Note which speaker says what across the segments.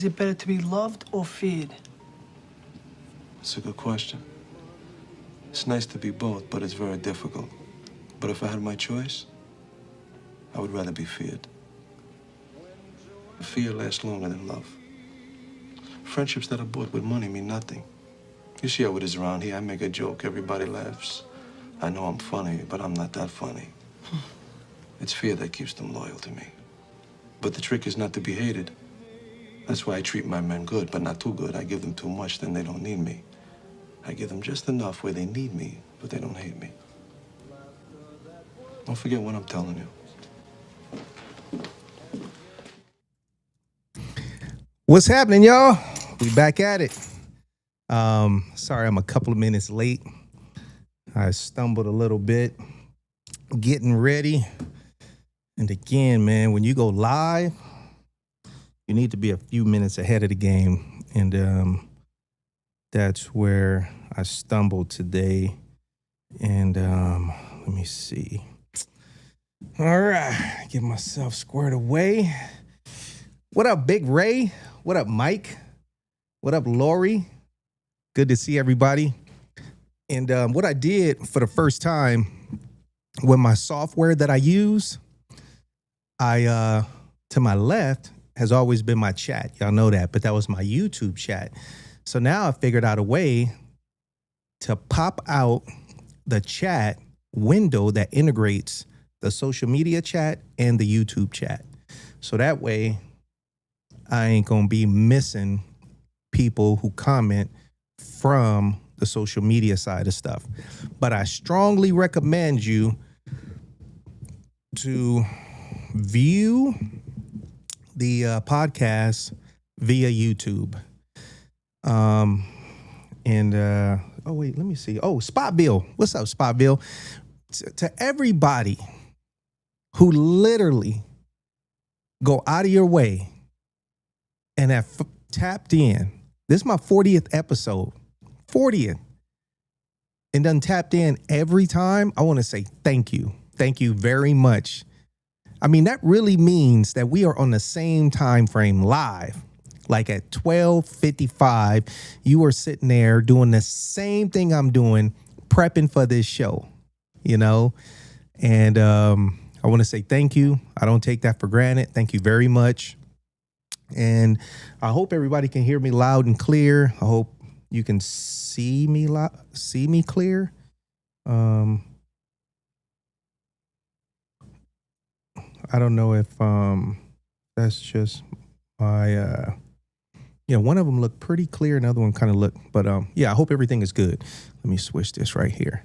Speaker 1: Is it better to be loved or feared?
Speaker 2: That's a good question. It's nice to be both, but it's very difficult. But if I had my choice, I would rather be feared. Fear lasts longer than love. Friendships that are bought with money mean nothing. You see how it is around here. I make a joke, everybody laughs. I know I'm funny, but I'm not that funny. It's fear that keeps them loyal to me. But the trick is not to be hated. That's why I treat my men good, but not too good. I give them too much, then they don't need me. I give them just enough where they need me, but they don't hate me. Don't forget what I'm telling you.
Speaker 3: What's happening, y'all? We back at it. Sorry, I'm a couple of minutes late. I stumbled a little bit getting ready. And again, man, when you go live, you need to be a few minutes ahead of the game. And that's where I stumbled today. And let me see. All right, get myself squared away. What up, Big Ray? What up, Mike? What up, Lori? Good to see everybody. And what I did for the first time with my software that I use, to my left has always been my chat. Y'all know that, but that was my YouTube chat. So now I figured out a way to pop out the chat window that integrates the social media chat and the YouTube chat. So that way I ain't gonna be missing people who comment from the social media side of stuff. But I strongly recommend you to view the podcast via YouTube. Oh wait, let me see. Oh, Spot Bill. What's up, Spot Bill? To everybody who literally go out of your way and have tapped in. This is my 40th episode. 40th. And done tapped in every time. I want to say thank you. Thank you very much. I mean, that really means that we are on the same time frame live. Like at 12:55, you are sitting there doing the same thing I'm doing, prepping for this show, you know? And I want to say thank you. I don't take that for granted. Thank you very much. And I hope everybody can hear me loud and clear. I hope you can see me clear. I don't know if that's just my one of them looked pretty clear, another one kind of looked, but yeah, I hope everything is good. Let me switch this right here.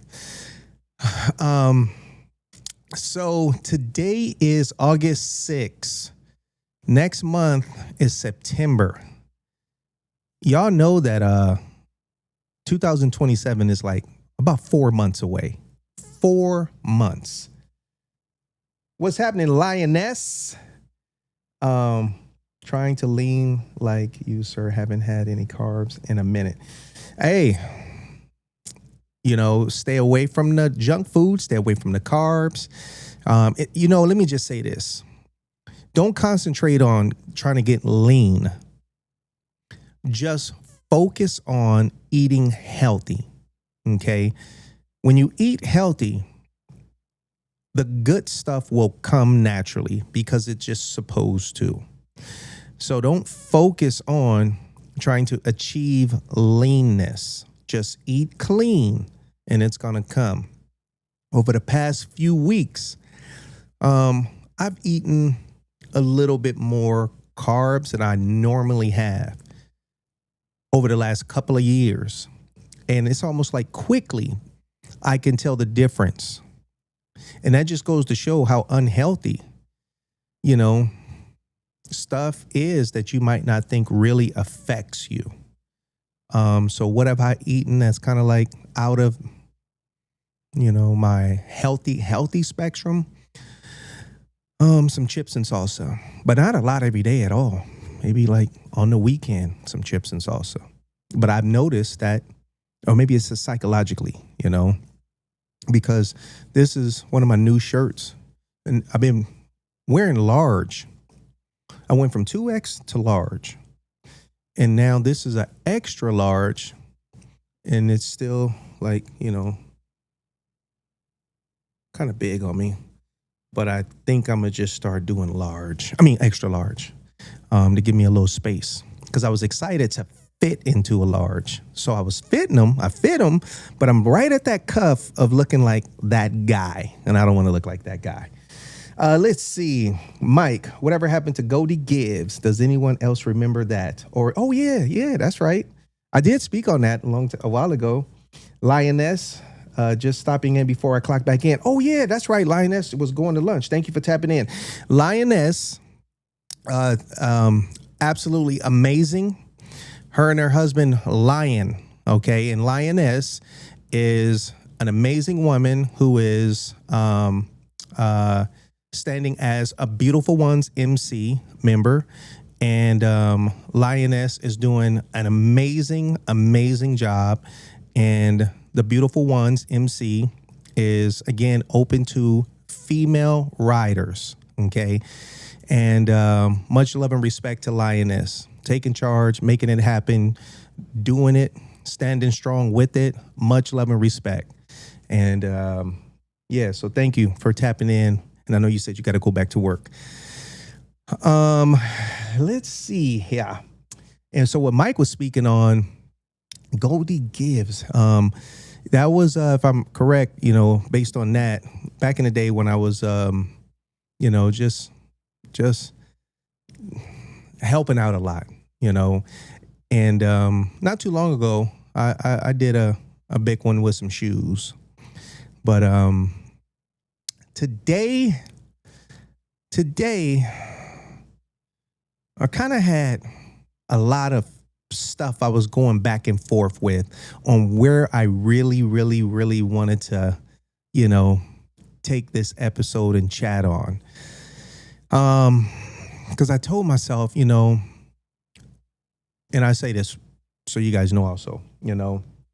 Speaker 3: So today is August 6th. Next month is September. Y'all know that 2027 is like about 4 months away. 4 months. What's happening, Lioness? Trying to lean like you, sir. Haven't had any carbs in a minute. Hey, stay away from the junk food. Stay away from the carbs. Let me just say this. Don't concentrate on trying to get lean. Just focus on eating healthy, okay? When you eat healthy, the good stuff will come naturally because it's just supposed to. So don't focus on trying to achieve leanness. Just eat clean and it's going to come. Over the past few weeks, I've eaten a little bit more carbs than I normally have over the last couple of years. And it's almost like quickly I can tell the difference. And that just goes to show how unhealthy, stuff is that you might not think really affects you. So what have I eaten that's kind of like out of, my healthy spectrum? Some chips and salsa, but not a lot every day at all. Maybe like on the weekend, some chips and salsa. But I've noticed that, or maybe it's just psychologically, because this is one of my new shirts and I've been wearing large. I went from 2X to large. And now this is an extra large, and it's still like, kind of big on me. But I think I'm gonna just start doing extra large, to give me a little space. Because I was excited to fit into a large. So I was fitting them. I fit them, but I'm right at that cuff of looking like that guy. And I don't want to look like that guy. Let's see. Mike, whatever happened to Goldie Gives? Does anyone else remember that? Or, oh, yeah, that's right. I did speak on that a while ago. Lioness, just stopping in before I clock back in. Oh, yeah, that's right. Lioness was going to lunch. Thank you for tapping in. Lioness, absolutely amazing. Her and her husband, Lion, okay? And Lioness is an amazing woman who is standing as a Beautiful Ones MC member. And Lioness is doing an amazing job. And the Beautiful Ones MC is, again, open to female riders, okay? And much love and respect to Lioness. Taking charge, making it happen, doing it, standing strong with it. Much love and respect. And so thank you for tapping in. And I know you said you got to go back to work. Let's see. Yeah. And so what Mike was speaking on, Goldie Gives. That was, if I'm correct, based on that, back in the day when I was, just helping out a lot, and not too long ago, I did a big one with some shoes. But today, I kind of had a lot of stuff I was going back and forth with on where I really wanted to, take this episode and chat on. Because I told myself, and I say this so you guys know also,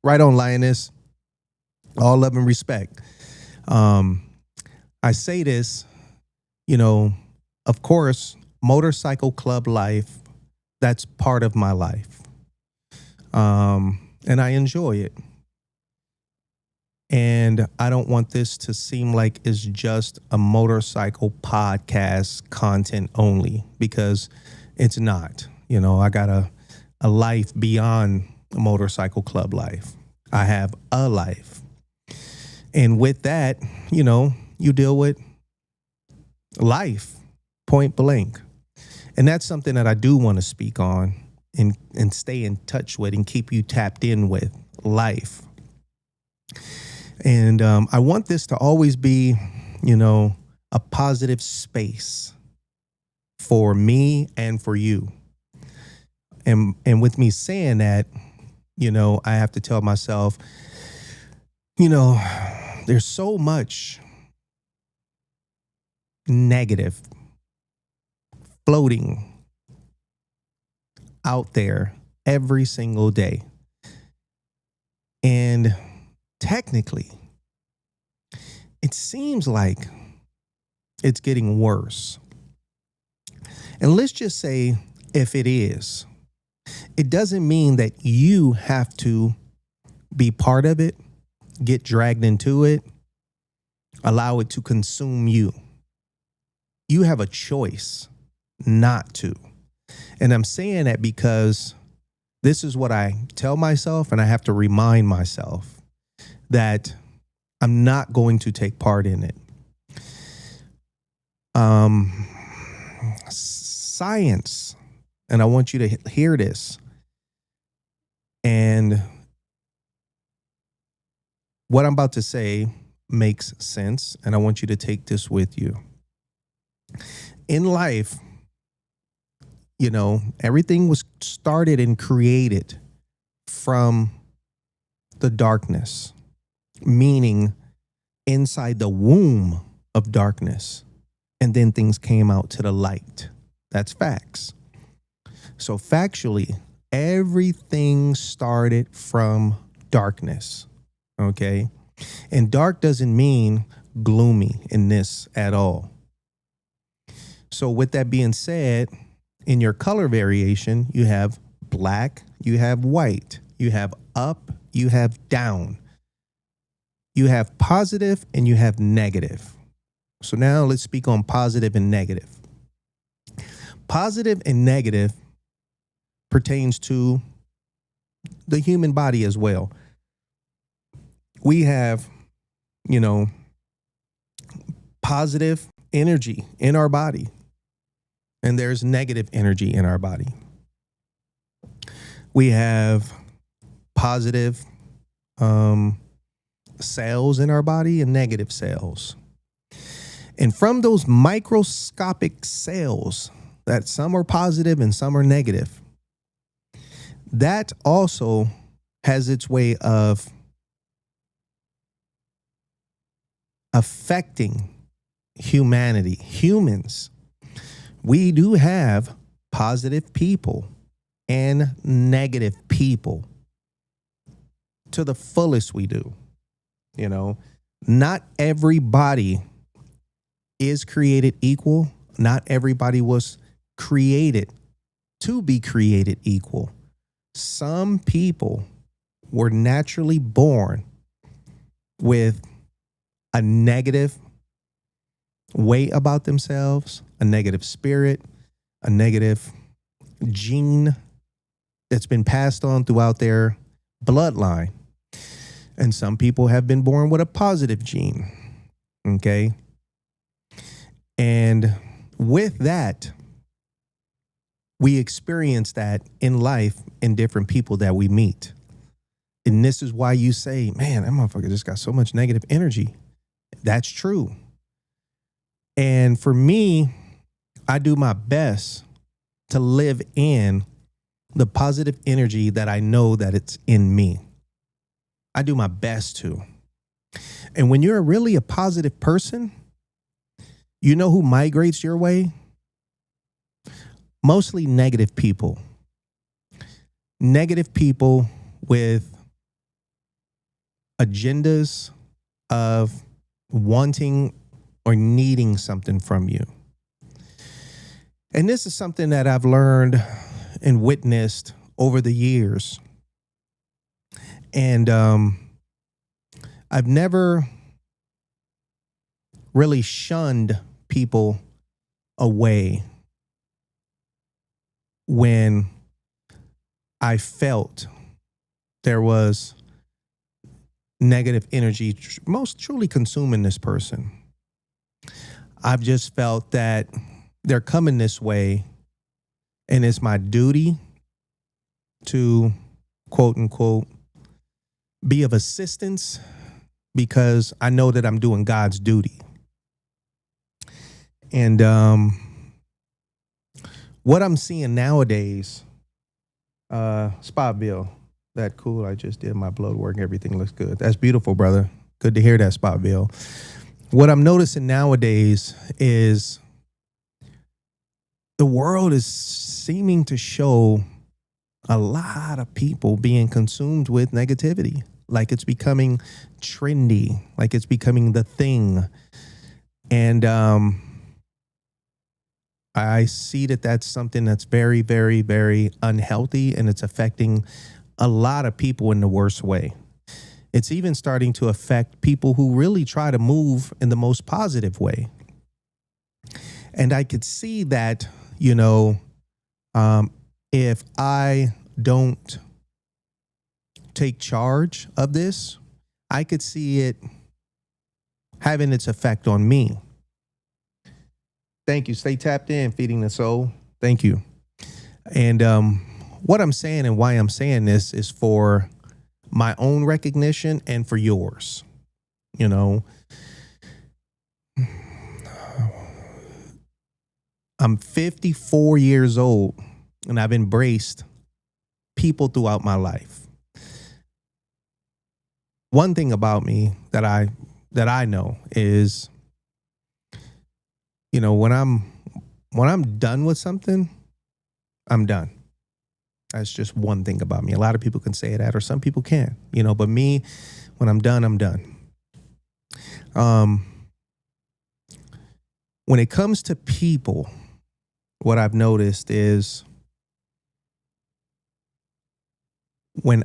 Speaker 3: right on, Lioness, all love and respect. I say this, of course, motorcycle club life, that's part of my life. And I enjoy it. And I don't want this to seem like it's just a motorcycle podcast content only, because it's not. I got a life beyond a motorcycle club life. I have a life. And with that, you deal with life, point blank. And that's something that I do want to speak on and stay in touch with and keep you tapped in with, life. And I want this to always be, a positive space for me and for you. And with me saying that, I have to tell myself, there's so much negative floating out there every single day. And technically, it seems like it's getting worse. And let's just say, if it is, it doesn't mean that you have to be part of it, get dragged into it, allow it to consume you. You have a choice not to. And I'm saying that because this is what I tell myself, and I have to remind myself that I'm not going to take part in it. Science, and I want you to hear this. And what I'm about to say makes sense, and I want you to take this with you. In life, everything was started and created from the darkness, meaning inside the womb of darkness. And then things came out to the light. That's facts. So factually, everything started from darkness. Okay. And dark doesn't mean gloomy in this at all. So with that being said, in your color variation, you have black, you have white, you have up, you have down. You have positive and you have negative. So now let's speak on positive and negative. Positive and negative pertains to the human body as well. We have, positive energy in our body, and there's negative energy in our body. We have positive cells in our body and negative cells. And from those microscopic cells, that some are positive and some are negative, that also has its way of affecting humanity, humans. We do have positive people and negative people. To the fullest we do. Not everybody is created equal. Not everybody was created to be created equal. Some people were naturally born with a negative way about themselves, a negative spirit, a negative gene that's been passed on throughout their bloodline. And some people have been born with a positive gene. Okay. And with that, we experience that in life in different people that we meet. And this is why you say, man, that motherfucker just got so much negative energy. That's true. And for me, I do my best to live in the positive energy that I know that it's in me. I do my best to. And when you're really a positive person, you know who migrates your way? Mostly negative people. Negative people with agendas of wanting or needing something from you. And this is something that I've learned and witnessed over the years. And I've never really shunned people away when I felt there was negative energy most truly consuming this person. I've just felt that they're coming this way, and it's my duty to, quote unquote, be of assistance because I know that I'm doing God's duty. And what I'm seeing nowadays, Spot Bill, that cool. I just did my blood work. Everything looks good. That's beautiful, brother. Good to hear that, Spot Bill. What I'm noticing nowadays is the world is seeming to show a lot of people being consumed with negativity. Like it's becoming trendy, like it's becoming the thing. And I see that that's something that's very, very, very unhealthy, and it's affecting a lot of people in the worst way. It's even starting to affect people who really try to move in the most positive way. And I could see that, if I don't take charge of this, I could see it having its effect on me. Thank you. Stay tapped in, Feeding the Soul. Thank you. And what I'm saying and why I'm saying this is for my own recognition and for yours. I'm 54 years old, and I've embraced people throughout my life. One thing about me that I know is, when I'm done with something, I'm done. That's just one thing about me. A lot of people can say that, or some people can't, but me, when I'm done, I'm done. When it comes to people, what I've noticed is When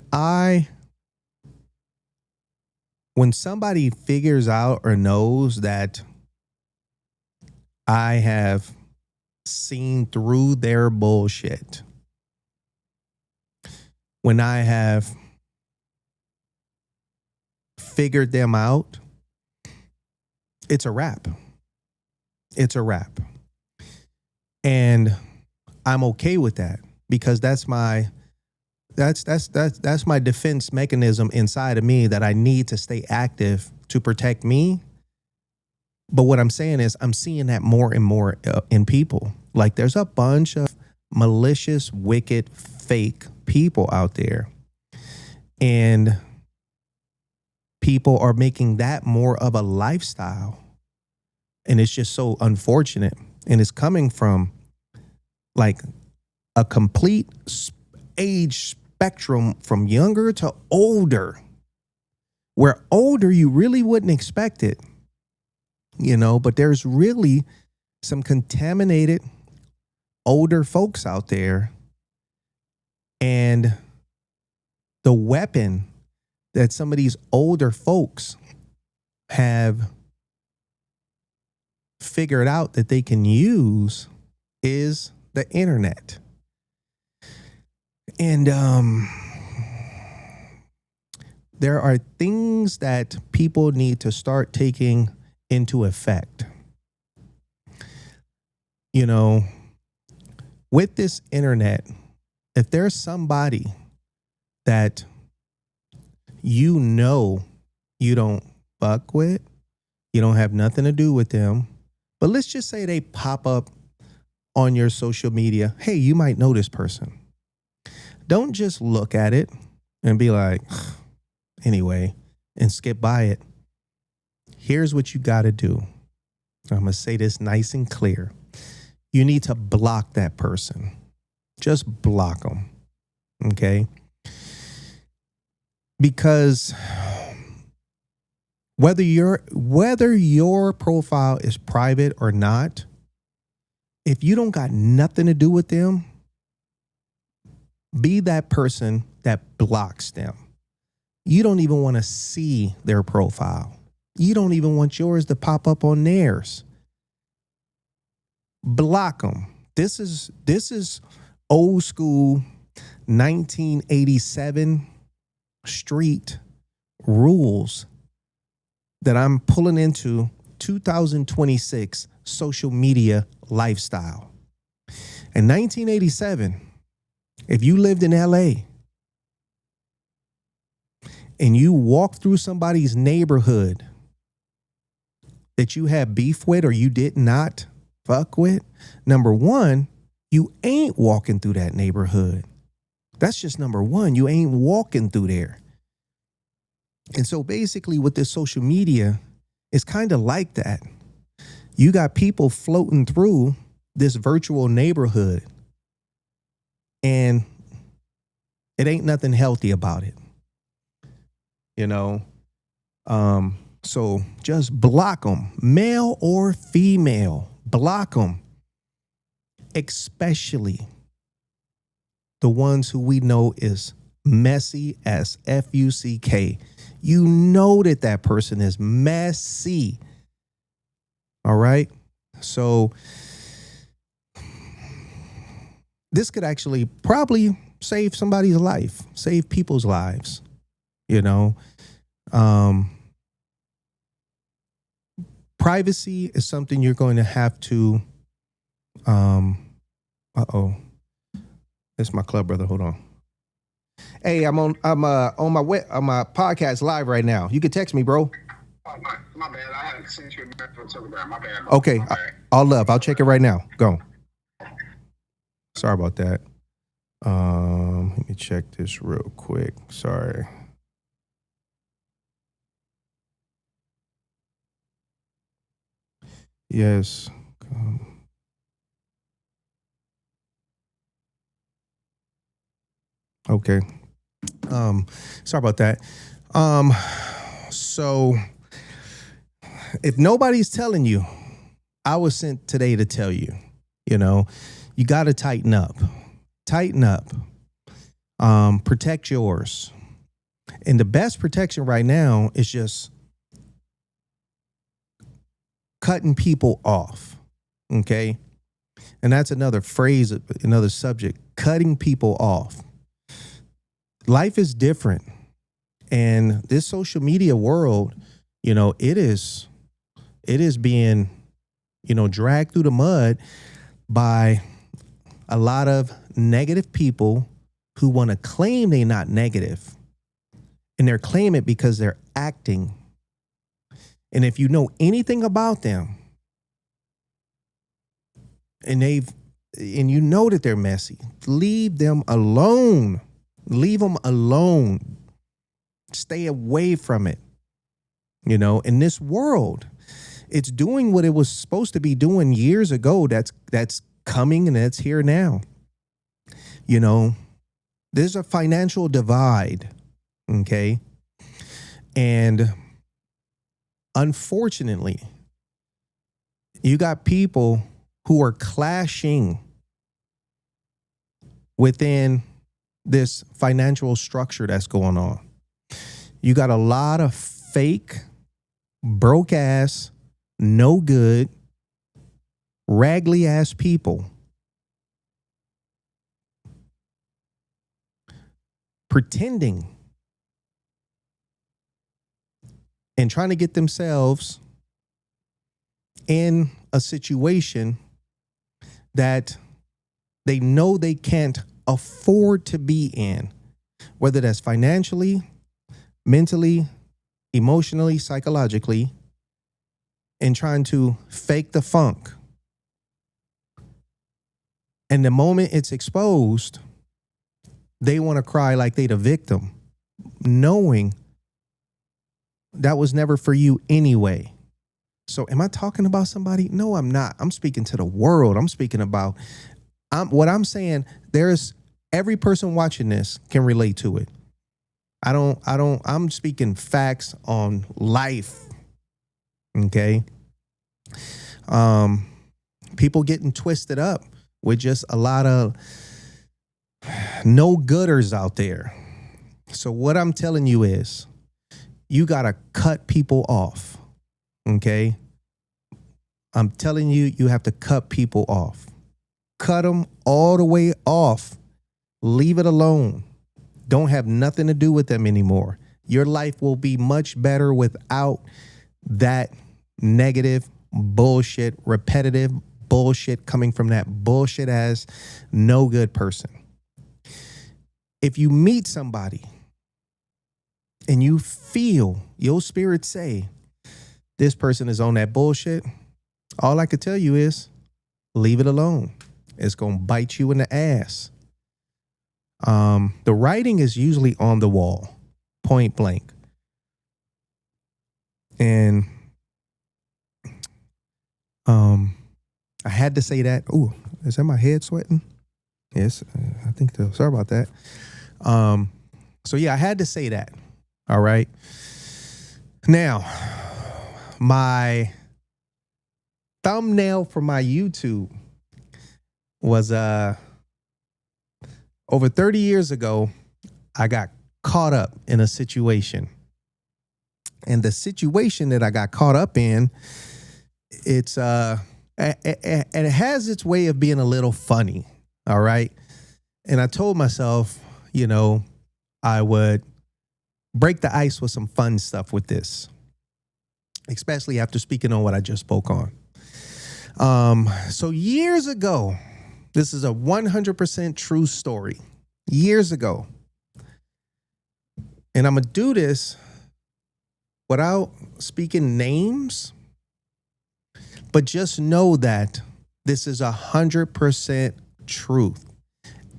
Speaker 3: somebody figures out or knows that I have seen through their bullshit, when I have figured them out, it's a wrap. It's a wrap. And I'm okay with that because that's my defense mechanism inside of me that I need to stay active to protect me. But what I'm saying is I'm seeing that more and more in people. Like there's a bunch of malicious, wicked, fake people out there. And people are making that more of a lifestyle. And it's just so unfortunate. And it's coming from like a complete age spectrum from younger to older, where older you really wouldn't expect it, but there's really some contaminated older folks out there. And the weapon that some of these older folks have figured out that they can use is the internet. And there are things that people need to start taking into effect. With this internet, if there's somebody that you don't fuck with, you don't have nothing to do with them, but let's just say they pop up on your social media. Hey, you might know this person. Don't just look at it and be like, anyway, and skip by it. Here's what you got to do. I'm going to say this nice and clear. You need to block that person. Just block them. Okay? Because whether your profile is private or not, if you don't got nothing to do with them, be that person that blocks them. You don't even want to see their profile. You don't even want yours to pop up on theirs. Block them. This is old school 1987 street rules that I'm pulling into 2026 social media lifestyle. In 1987, if you lived in LA and you walked through somebody's neighborhood that you had beef with or you did not fuck with, number one, you ain't walking through that neighborhood. That's just number one. You ain't walking through there. And so basically with this social media, it's kind of like that. You got people floating through this virtual neighborhood and it ain't nothing healthy about it. So just block them, male or female, block them. Especially the ones who we know is messy as F-U-C-K. You know that person is messy. All right. So this could actually probably save somebody's life, save people's lives, Privacy is something you're going to have to, It's my club brother. Hold on. Hey, I'm on my podcast live right now. You can text me, bro.
Speaker 4: Oh, my bad. I had sent you a message on Telegram. My bad.
Speaker 3: Okay.
Speaker 4: My bad.
Speaker 3: All love. I'll check it right now. Go. Sorry about that. Let me check this real quick. Sorry. Yes. Okay. Sorry about that. So if nobody's telling you, I was sent today to tell you, you got to tighten up. Tighten up. Protect yours. And the best protection right now is just cutting people off. Okay. And that's another phrase, another subject, cutting people off. Life is different. And this social media world, it is being, dragged through the mud by a lot of negative people who want to claim they're not negative. And they're claiming it because they're acting. And if you know anything about them, and you know that they're messy, leave them alone. Leave them alone. Stay away from it. In this world, it's doing what it was supposed to be doing years ago. That's coming and that's here now. There's a financial divide. Okay. And unfortunately, you got people who are clashing within this financial structure that's going on. You got a lot of fake, broke ass, no good, raggly ass people pretending and trying to get themselves in a situation that they know they can't afford to be in, whether that's financially, mentally, emotionally, psychologically, and trying to fake the funk. And the moment it's exposed, they want to cry like they the victim, knowing that was never for you anyway. So am I talking about somebody? No, I'm not. I'm speaking to the world. I'm speaking about what I'm saying. There's every person watching this can relate to it. I'm speaking facts on life. Okay. People getting twisted up with just a lot of no gooders out there. So what I'm telling you is you got to cut people off. Okay. I'm telling you, you have to cut people off. Cut them all the way off. Leave it alone. Don't have nothing to do with them anymore. Your life will be much better without that negative bullshit, repetitive bullshit coming from that bullshit ass no good person. If you meet somebody and you feel your spirit say this person is on that bullshit, all I could tell you is leave it alone. It's going to bite you in the ass. The writing is usually on the wall, point blank. And I had to say that. Ooh, is that my head sweating? Yes, I think so. Sorry about that. So yeah, I had to say that. All right. Now, my thumbnail for my YouTube was over 30 years ago, I got caught up in a situation. And the situation that I got caught up in, it has its way of being a little funny. All right. And I told myself, I would break the ice with some fun stuff with this, especially after speaking on what I just spoke on. So years ago, this is a 100% true story. Years ago. And I'm going to do this without speaking names, but just know that this is 100% truth.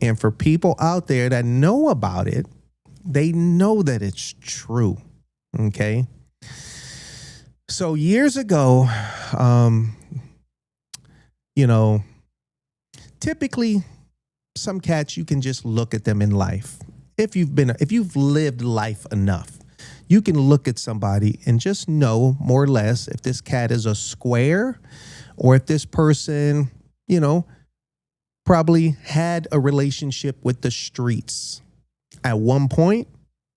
Speaker 3: And for people out there that know about it, they know that it's true. Okay. So years ago, typically some cats, you can just look at them in life. If you've lived life enough, you can look at somebody and just know more or less if this cat is a square or if this person, probably had a relationship with the streets. at one point,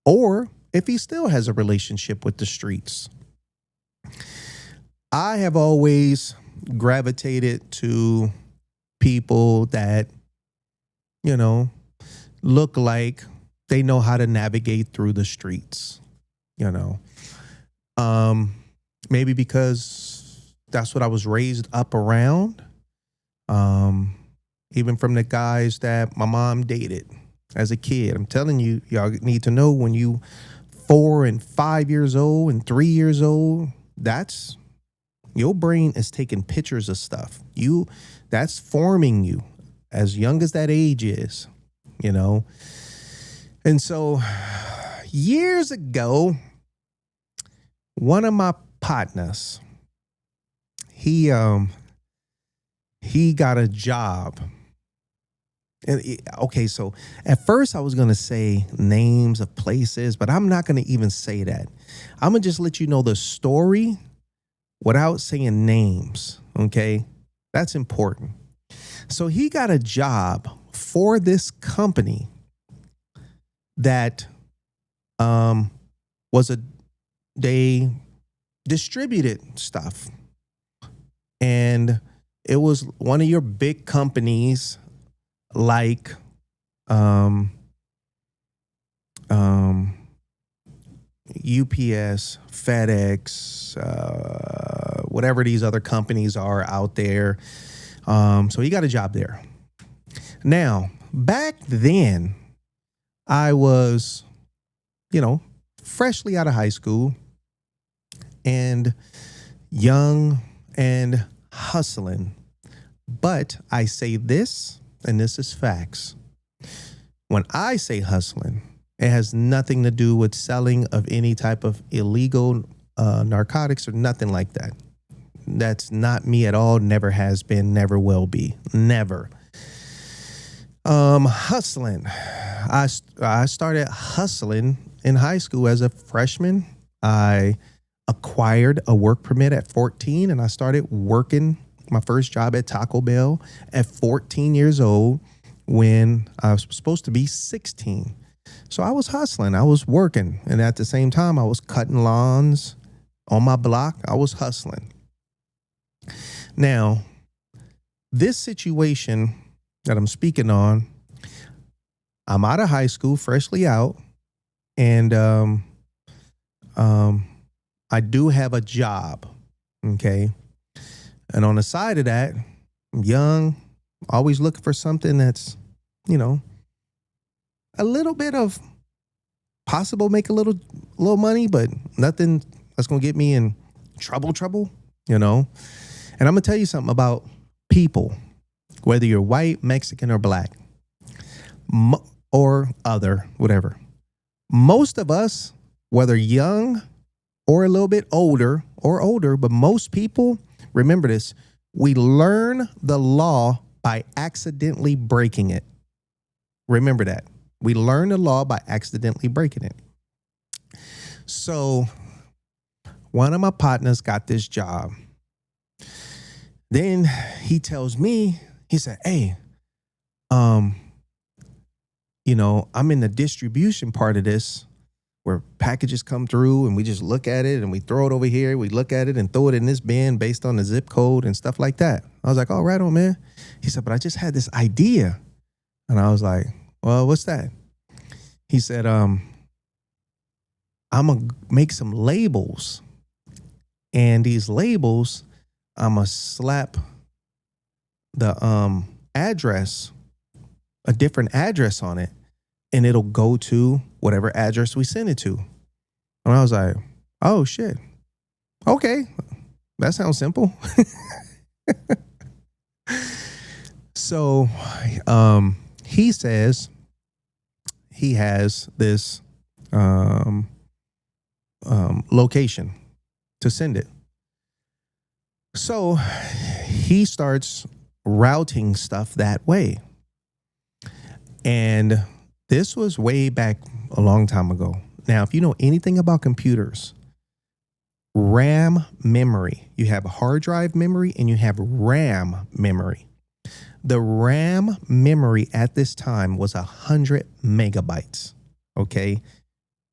Speaker 3: or if he still has a relationship with the streets. I have always gravitated to people that, you know, look like they know how to navigate through the streets, you know. Maybe because that's what I was raised up around. Even from the guys that my mom dated as a kid. I'm telling you, y'all need to know when you 4 and 5 years old and 3 years old, that's your brain is taking pictures of stuff. That's forming you as young as that age is, you know. And so years ago, one of my partners, he got a job. Okay, so at first I was going to say names of places, but I'm not going to even say that. I'm going to just let you know the story without saying names, okay? That's important. So he got a job for this company that they distributed stuff. And it was one of your big companies like UPS, FedEx, whatever these other companies are out there. So he got a job there. Now, back then, I was, freshly out of high school and young and hustling. But I say this, and this is facts. When I say hustling, it has nothing to do with selling of any type of illegal narcotics or nothing like that. That's not me at all. Never has been, never will be. Never. Hustling. I started hustling in high school as a freshman. I acquired a work permit at 14 and I started working my first job at Taco Bell at 14 years old when I was supposed to be 16. So I was hustling. I was working. And at the same time, I was cutting lawns on my block. I was hustling. Now, this situation that I'm speaking on, I'm out of high school, freshly out, and I do have a job, okay? And on the side of that, I'm young, always looking for something that's, a little bit of possible make a little money, but nothing that's going to get me in trouble, And I'm going to tell you something about people, whether you're white, Mexican, or black, or other, whatever. Most of us, whether young or a little bit older, but most people, remember this, we learn the law by accidentally breaking it. Remember that. We learn the law by accidentally breaking it. So one of my partners got this job. Then he tells me, he said, hey, I'm in the distribution part of this where packages come through and we just look at it and we throw it over here. We look at it and throw it in this bin based on the zip code and stuff like that. I was like, oh, right on, man. He said, but I just had this idea. And I was like, well, what's that? He said, I'm going to make some labels. And these labels, I'm going to slap the address, a different address on it, and it'll go to whatever address we send it to. And I was like, oh, shit. Okay. That sounds simple. So he says he has this location to send it. So he starts routing stuff that way. And this was way back a long time ago. Now, if you know anything about computers, RAM memory, you have hard drive memory and you have RAM memory. The RAM memory at this time was 100 megabytes. Okay.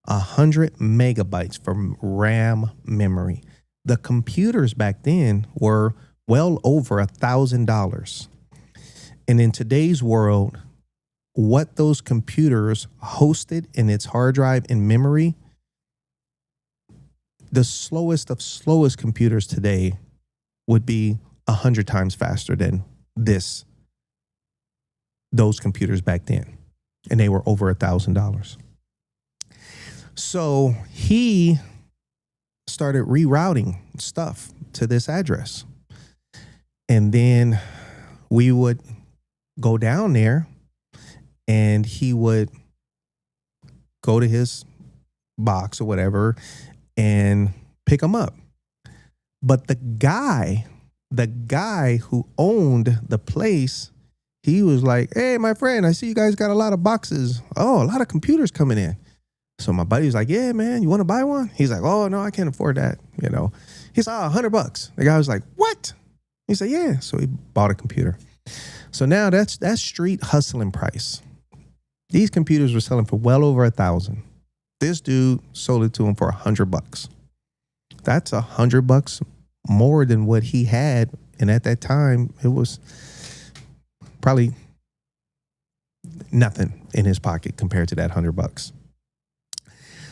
Speaker 3: 100 megabytes for RAM memory. The computers back then were well over $1,000. And in today's world, what those computers hosted in its hard drive in memory, the slowest of slowest computers today would be 100 times faster than those computers back then. And they were over $1,000. So he started rerouting stuff to this address. And then we would go down there and he would go to his box or whatever and pick them up. But the guy who owned the place, he was like, "Hey, my friend, I see you guys got a lot of boxes. Oh, a lot of computers coming in." So my buddy was like, "Yeah, man, you want to buy one?" He's like, "Oh, no, I can't afford that." He's like, $100. The guy was like, "What?" He said, "Yeah." So he bought a computer. So now that's street hustling price. These computers were selling for well over 1,000. This dude sold it to him for $100. That's $100 more than what he had. And at that time, it was probably nothing in his pocket compared to that $100.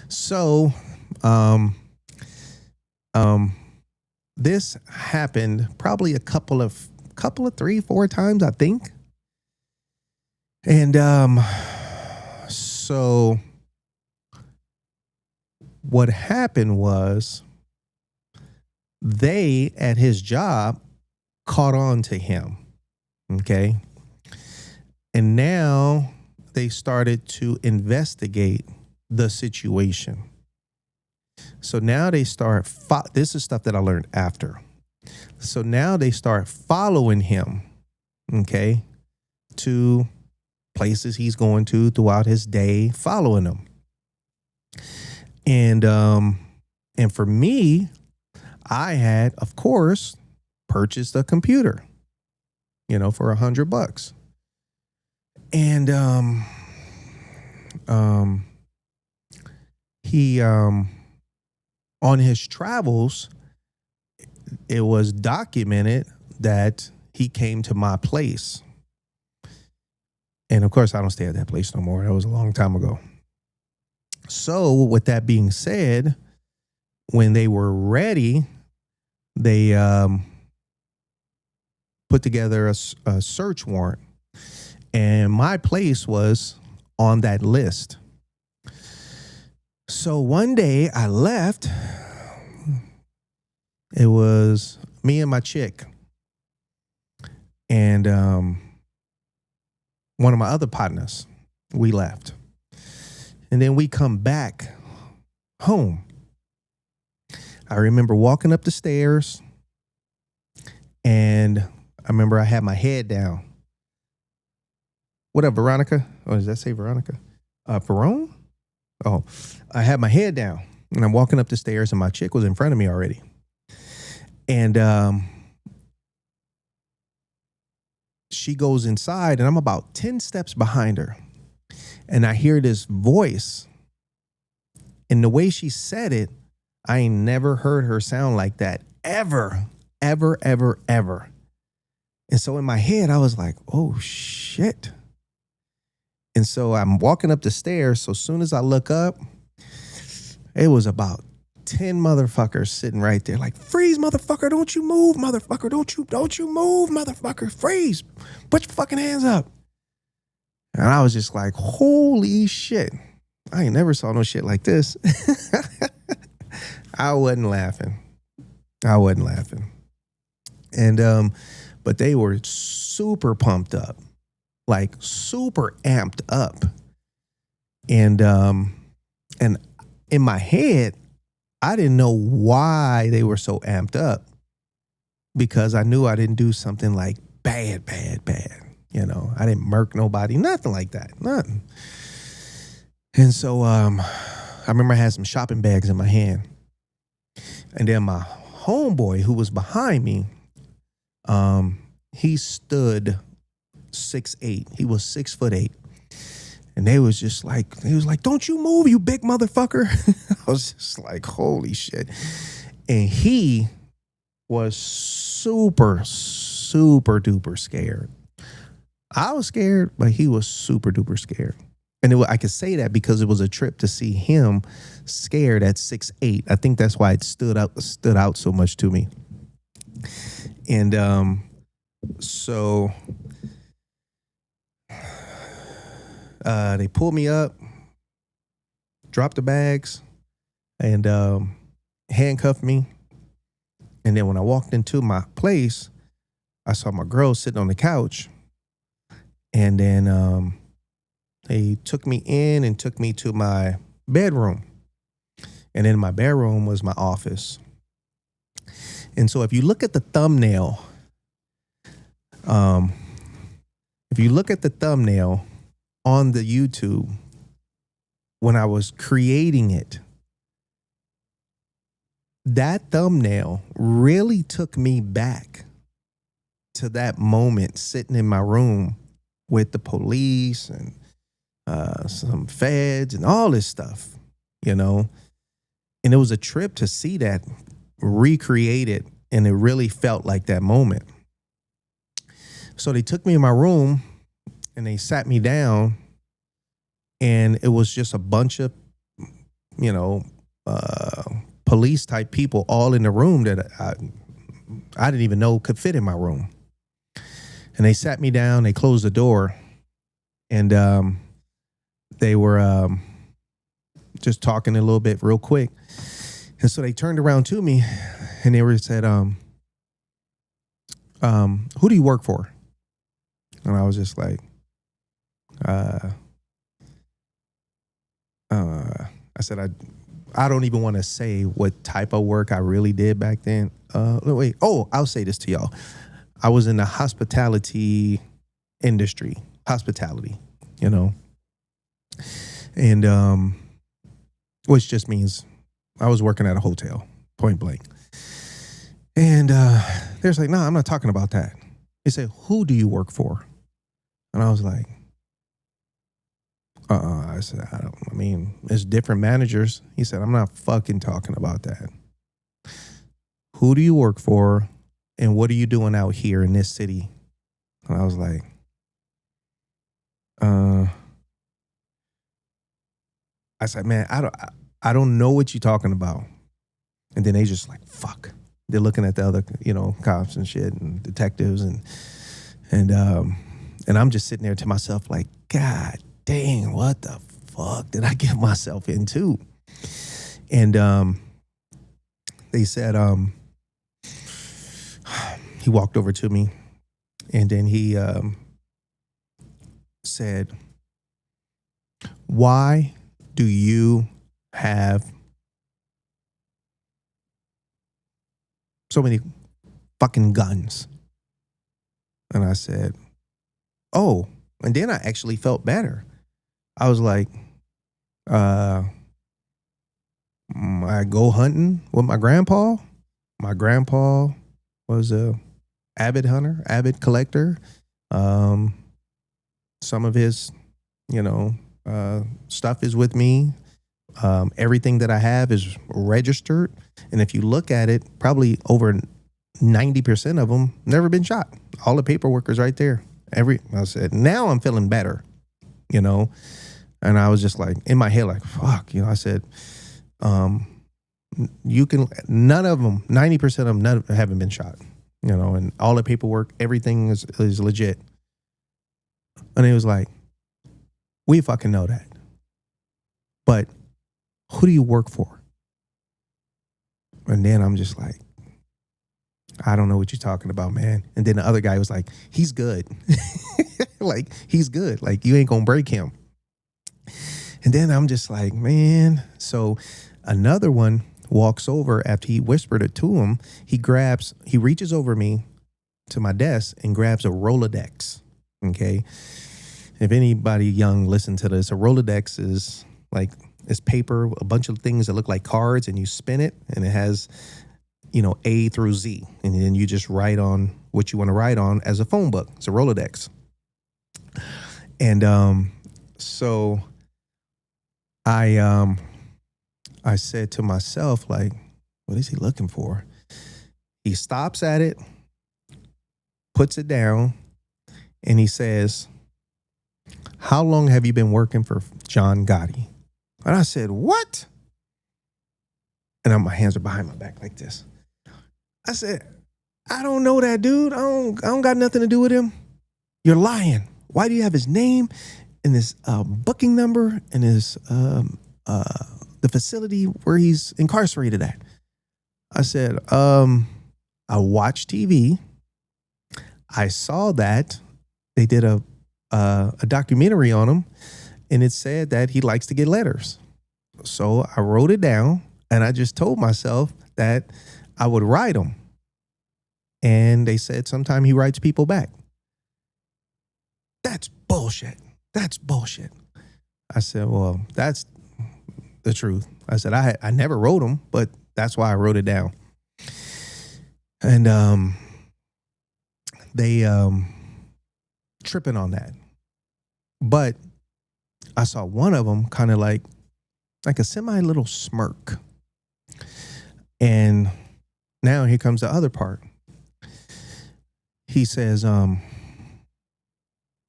Speaker 3: So, this happened probably a couple of 3-4 times, I think. And, so what happened was they at his job caught on to him. Okay. And now they started to investigate the situation. So now they start, this is stuff that I learned after. So now they start following him, okay, to places he's going to throughout his day, following him. And for me, I had, of course, purchased a computer, for $100. And he on his travels, it was documented that he came to my place. And of course, I don't stay at that place no more. That was a long time ago. So with that being said, when they were ready, they put together a search warrant. And my place was on that list. So one day I left. It was me and my chick. And one of my other partners, we left. And then we come back home. I remember walking up the stairs, and I remember I had my head down. What up, Veronica? Oh, does that say Veronica? Verone? Oh, I had my head down, and I'm walking up the stairs, and my chick was in front of me already. And she goes inside, and I'm about 10 steps behind her. And I hear this voice. And the way she said it, I ain't never heard her sound like that ever, ever, ever, ever. And so in my head, I was like, oh, shit. And so I'm walking up the stairs. So as soon as I look up, it was about 10 motherfuckers sitting right there like, freeze, motherfucker. Don't you move, motherfucker. Don't you move, motherfucker. Freeze. Put your fucking hands up. And I was just like, holy shit. I ain't never saw no shit like this. I wasn't laughing. And, but they were super pumped up, like super amped up. And in my head, I didn't know why they were so amped up, because I knew I didn't do something like bad. I didn't murk nobody, nothing like that, nothing. And so I remember I had some shopping bags in my hand. And then my homeboy who was behind me, he stood 6'8". He was 6'8". And they was like, don't you move, you big motherfucker. I was just like, holy shit. And he was super, super duper scared. I was scared, but he was super duper scared. And I could say that because it was a trip to see him scared at 6'8". I think that's why it stood out so much to me. And so they pulled me up, dropped the bags, and handcuffed me. And then when I walked into my place, I saw my girl sitting on the couch. And then they took me in and took me to my bedroom. And in my bedroom was my office. And so if you look at the thumbnail, on the YouTube, when I was creating it, that thumbnail really took me back to that moment sitting in my room with the police and some feds and all this stuff, And it was a trip to see that recreated, and it really felt like that moment. So they took me in my room and they sat me down, and it was just a bunch of, police type people all in the room that I didn't even know could fit in my room. And they sat me down, they closed the door, and they were just talking a little bit real quick. And so they turned around to me and they said, who do you work for? And I was just like, I said, I don't even want to say what type of work I really did back then. I'll say this to y'all. I was in the hospitality industry, and which just means I was working at a hotel, point blank. And they're like, no, I'm not talking about that. They said, who do you work for? And I was like, I said, it's different managers. He said, I'm not fucking talking about that. Who do you work for? And what are you doing out here in this city? And I was like, I said, man, I don't know what you're talking about. And then they just like, fuck. They're looking at the other, cops and shit and detectives and I'm just sitting there to myself like, God dang, what the fuck did I get myself into? And they said, he walked over to me and then he said, why do you have so many fucking guns? And I said, oh, and then I actually felt better. I was like, I go hunting with my grandpa. My grandpa was a avid hunter, avid collector. Some of his, stuff is with me. Everything that I have is registered. And if you look at it, probably over 90% of them never been shot. All the paperwork is right there. I said, now I'm feeling better, and I was just like in my head, like, fuck, I said, none of them, 90% of them haven't been shot, and all the paperwork, everything is legit. And it was like, we fucking know that. But who do you work for? And then I'm just like, I don't know what you're talking about, man. And then the other guy was like, he's good. Like, he's good. Like, you ain't gonna break him. And then I'm just like, man. So another one walks over after he whispered it to him. He reaches over me to my desk and grabs a Rolodex. Okay. If anybody young listen to this, a Rolodex is like, it's paper, a bunch of things that look like cards, and you spin it and it has, A through Z. And then you just write on what you want to write on as a phone book. It's a Rolodex. And So I said to myself, like, what is he looking for? He stops at it, puts it down, and he says, how long have you been working for John Gotti? And I said, what? And my hands are behind my back like this. I said, I don't know that dude. I don't got nothing to do with him. You're lying. Why do you have his name and his booking number and his the facility where he's incarcerated at? I said, I watch TV. I saw that they did a documentary on him, and it said that he likes to get letters. So I wrote it down, and I just told myself that I would write them. And they said sometime he writes people back. That's bullshit. That's bullshit. I said, well, that's the truth. I said, I never wrote them, but that's why I wrote it down. And they tripping on that. But I saw one of them kind of like a semi little smirk. And now here comes the other part. He says,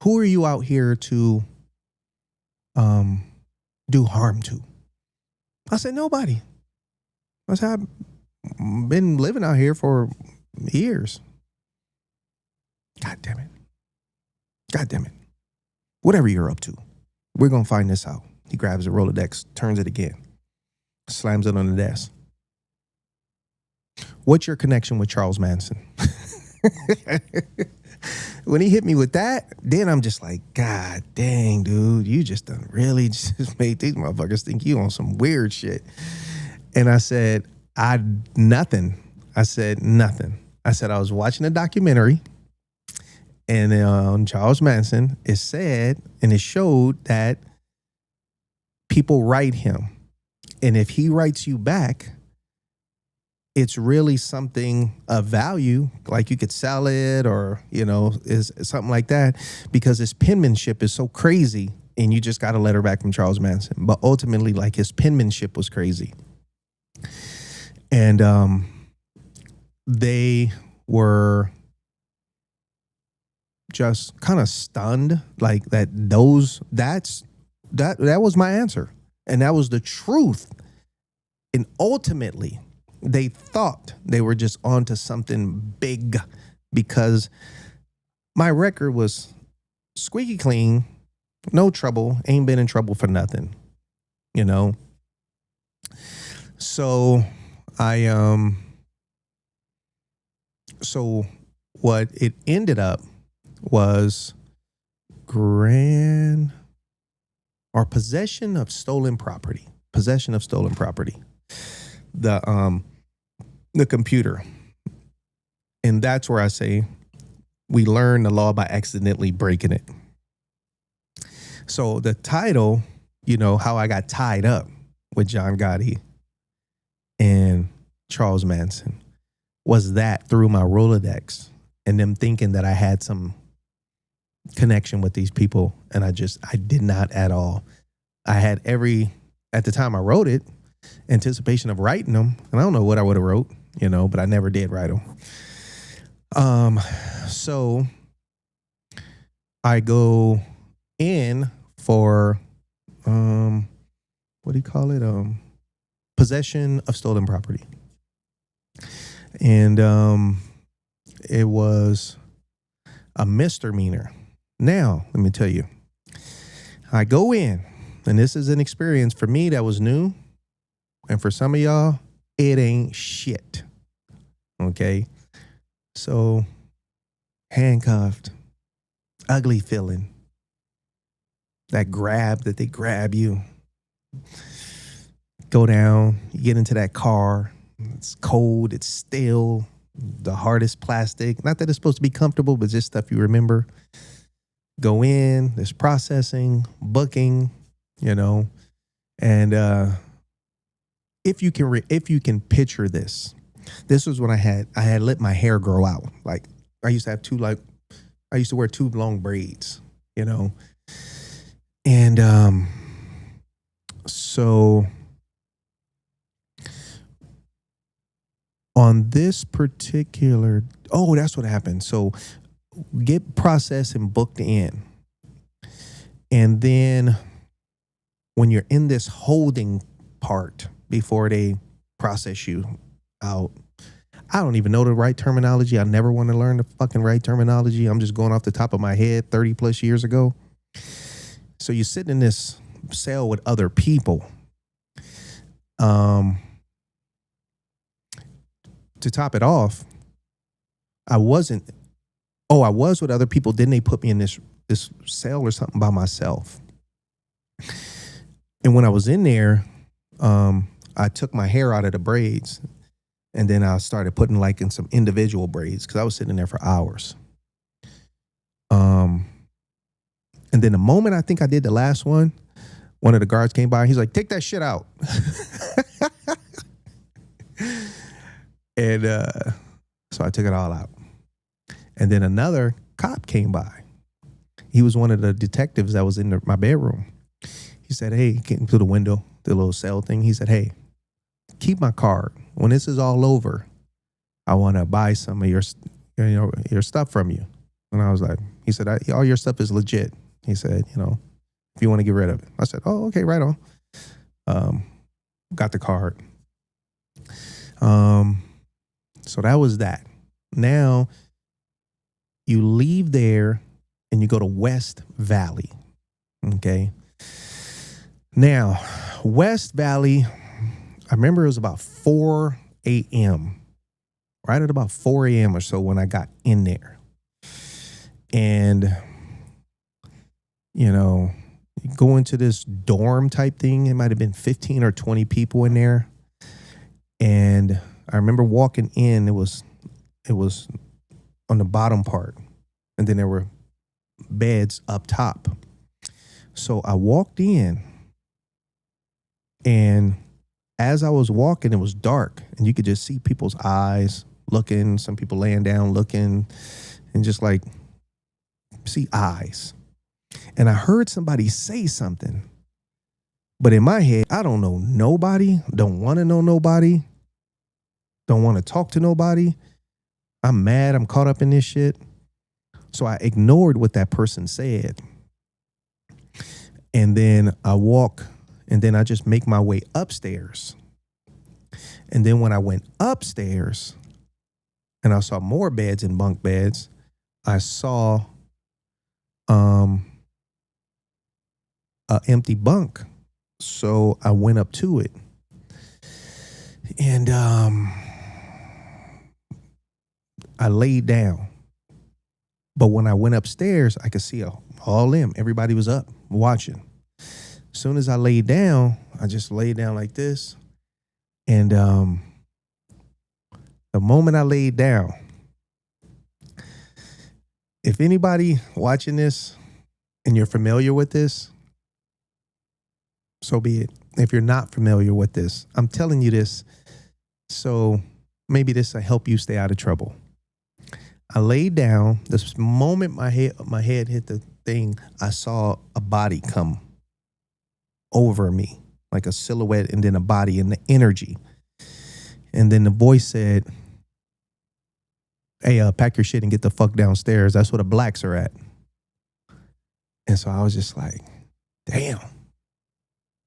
Speaker 3: who are you out here to do harm to? I said, nobody. I said, I've been living out here for years. God damn it. God damn it. Whatever you're up to, we're going to find this out. He grabs a Rolodex, turns it again, slams it on the desk. What's your connection with Charles Manson? When he hit me with that, then I'm just like, God dang, dude, you just done really just made these motherfuckers think you on some weird shit. And I said, nothing. I said, nothing. I said, I was watching a documentary, and on Charles Manson, it said, and it showed that people write him. And if he writes you back, it's really something of value, like you could sell it or, is something like that, because his penmanship is so crazy, and you just got a letter back from Charles Manson. But ultimately, like, his penmanship was crazy. And they were just kind of stunned, like that was my answer. And that was the truth. And ultimately, they thought they were just onto something big, because my record was squeaky clean, no trouble, ain't been in trouble for nothing, So so what it ended up was possession of stolen property. The computer. And that's where I say we learn the law by accidentally breaking it. So the title, how I got tied up with John Gotti and Charles Manson was that through my Rolodex and them thinking that I had some connection with these people. And I did not at all. I had at the time I wrote it, anticipation of writing them. And I don't know what I would have wrote, but I never did write them. So I go in for, what do you call it? Possession of stolen property. And it was a misdemeanor. Now, let me tell you, I go in, and this is an experience for me that was new. And for some of y'all, it ain't shit. Okay? So, handcuffed, ugly feeling. That grab that they grab you. Go down, you get into that car. It's cold, it's steel, the hardest plastic. Not that it's supposed to be comfortable, but just stuff you remember. Go in, there's processing, booking, and if you can picture this was when I had let my hair grow out. Like I used to wear two long braids, And so on this particular, oh, that's what happened. So get processed and booked in. And then when you're in this holding part before they process you out, I don't even know the right terminology. I never want to learn the fucking right terminology. I'm just going off the top of my head 30 plus years ago. So you're sitting in this cell with other people. To top it off, I was with other people. Then they put me in this cell or something by myself. And when I was in there, I took my hair out of the braids, and then I started putting like in some individual braids because I was sitting there for hours. And then the moment I think I did the last one of the guards came by. He's like, "Take that shit out." And so I took it all out. And then another cop came by. He was one of the detectives that was in my bedroom. He said, "Hey," getting to the window, the little cell thing. He said, "Hey, keep my card. When this is all over, I want to buy some of your stuff from you." And I was like, he said, "All your stuff is legit." He said, "If you want to get rid of it." I said, "Oh, okay, right on." Got the card. So that was that. Now you leave there and you go to West Valley. Okay. Now, West Valley, I remember it was about 4 a.m. Right at about 4 a.m. or so when I got in there. And, you go into this dorm type thing. It might have been 15 or 20 people in there. And I remember walking in, it was on the bottom part. And then there were beds up top. So I walked in, and as I was walking, it was dark, and you could just see people's eyes looking, some people laying down looking, and just like see eyes. And I heard somebody say something, but in my head, I don't know nobody, don't want to know nobody, don't want to talk to nobody. I'm mad. I'm caught up in this shit. So I ignored what that person said. And then I walk, and then I just make my way upstairs. And then when I went upstairs and I saw more beds and bunk beds, I saw an empty bunk. So I went up to it. And I laid down. But when I went upstairs, I could see all them. Everybody was up watching. As soon as I laid down, I just laid down like this. And the moment I laid down, if anybody watching this and you're familiar with this, so be it. If you're not familiar with this, I'm telling you this, so maybe this will help you stay out of trouble. I laid down. This moment my head hit the thing, I saw a body come over me, like a silhouette, and then a body and the energy. And then the voice said, "Hey, pack your shit and get the fuck downstairs. That's where the blacks are at." And so I was just like, damn,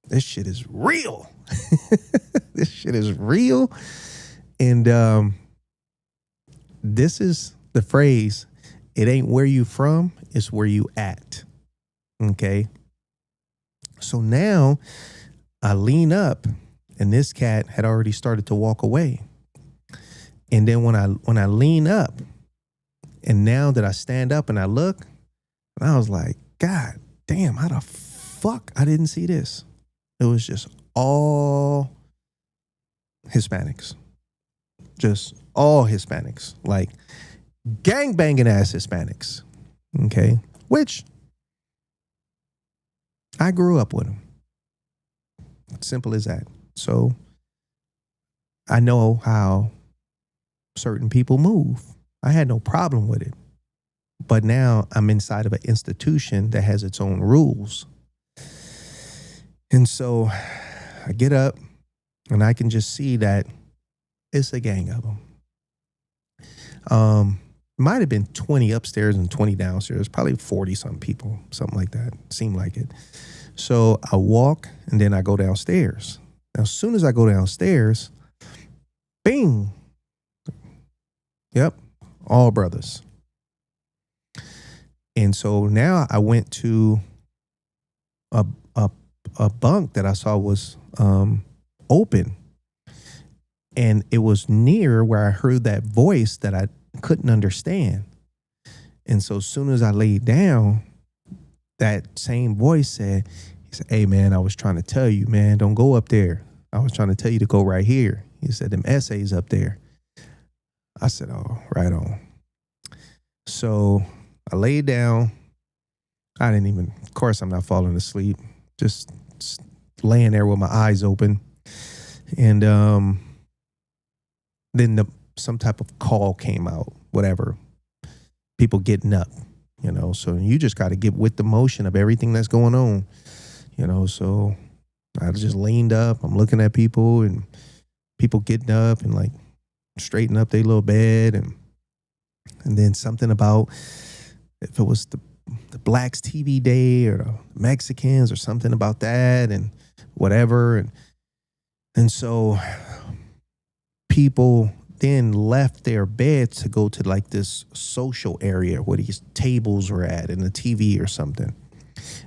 Speaker 3: this shit is real. This shit is real. And this is the phrase, it ain't where you from, it's where you at. Okay. So now I lean up, and this cat had already started to walk away. And then when I lean up, and now that I stand up and I look, and I was like, God damn, how the fuck I didn't see this? It was just all Hispanics. Just all Hispanics. Like gangbanging ass Hispanics. Okay. Which I grew up with them. Simple as that. So I know how certain people move. I had no problem with it. But now I'm inside of an institution that has its own rules. And so I get up and I can just see that it's a gang of them. Might have been 20 upstairs and 20 downstairs, probably 40 some people, something like that. Seemed like it. So I walk and then I go downstairs. Now, as soon as I go downstairs, bing. Yep, all brothers. And so now I went to a bunk that I saw was open. And it was near where I heard that voice that I couldn't understand. And so as soon as I laid down, that same voice said, he said, "Hey man, I was trying to tell you, man, don't go up there. I was trying to tell you to go right here." He said, "Them essays up there." I said, "Oh, right on." So I laid down. I didn't even, of course I'm not falling asleep, just laying there with my eyes open. And then some type of call came out, whatever. People getting up, so you just got to get with the motion of everything that's going on, so I just leaned up. I'm looking at people and people getting up and like straighten up their little bed. And then something about if it was the Blacks TV Day or the Mexicans or something about that and whatever. And so people then left their beds to go to like this social area where these tables were at and the TV or something.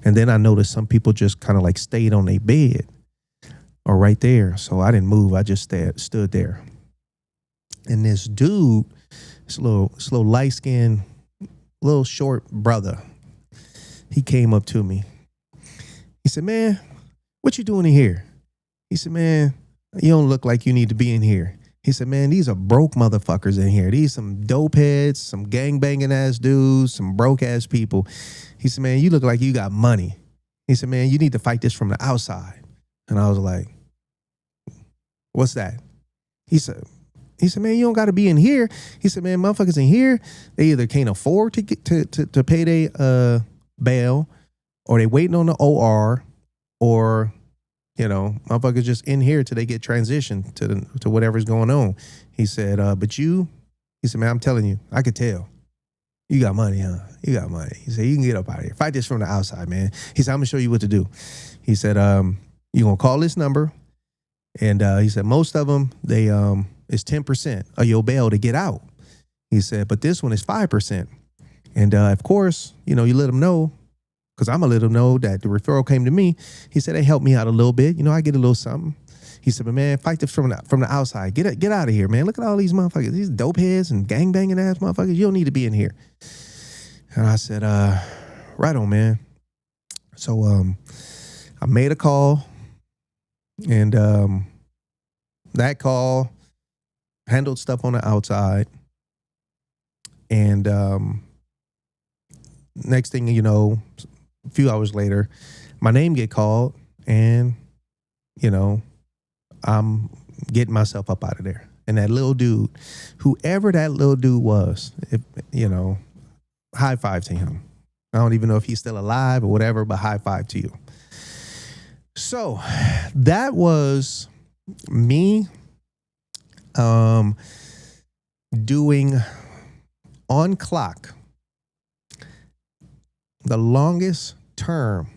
Speaker 3: And then I noticed some people just kind of like stayed on their bed or right there. So I didn't move. I just stood there. And this dude, this little light-skinned, little short brother, he came up to me. He said, "Man, what you doing in here?" He said, "Man, you don't look like you need to be in here." He said, "Man, these are broke motherfuckers in here. These some dope heads, some gang-banging ass dudes, some broke ass people." He said, "Man, you look like you got money." He said, "Man, you need to fight this from the outside." And I was like, "What's that?" He said, "Man, you don't got to be in here." He said, "Man, motherfuckers in here, they either can't afford to get to pay their bail, or they waiting on the OR, or motherfuckers just in here till they get transitioned to whatever's going on." He said, he said, "Man, I'm telling you, I could tell. You got money, huh? You got money." He said, "You can get up out of here. Fight this from the outside, man." He said, "I'm gonna show you what to do." He said, "You gonna call this number." And he said, most of them, they it's 10% of your bail to get out. He said, but this one is 5%. And of course, you let them know, because I'm going to let them know that the referral came to me. He said, they helped me out a little bit. I get a little something. He said, "But man, fight this from the outside. Get out of here, man. Look at all these motherfuckers, these dope heads and gangbanging ass motherfuckers. You don't need to be in here." And I said, right on, man. So I made a call, and that call handled stuff on the outside. And next thing you know, a few hours later, my name get called, and I'm getting myself up out of there. And that little dude, whoever that little dude was, high five to him. I don't even know if he's still alive or whatever, but high five to you. So that was me doing on clock the longest term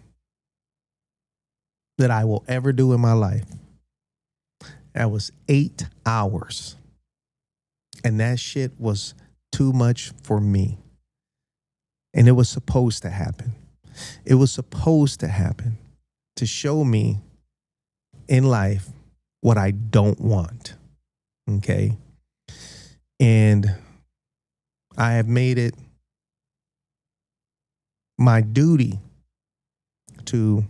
Speaker 3: that I will ever do in my life. That was 8 hours. And that shit was too much for me. And it was supposed to happen. It was supposed to happen to show me in life what I don't want. Okay? And I have made it my duty to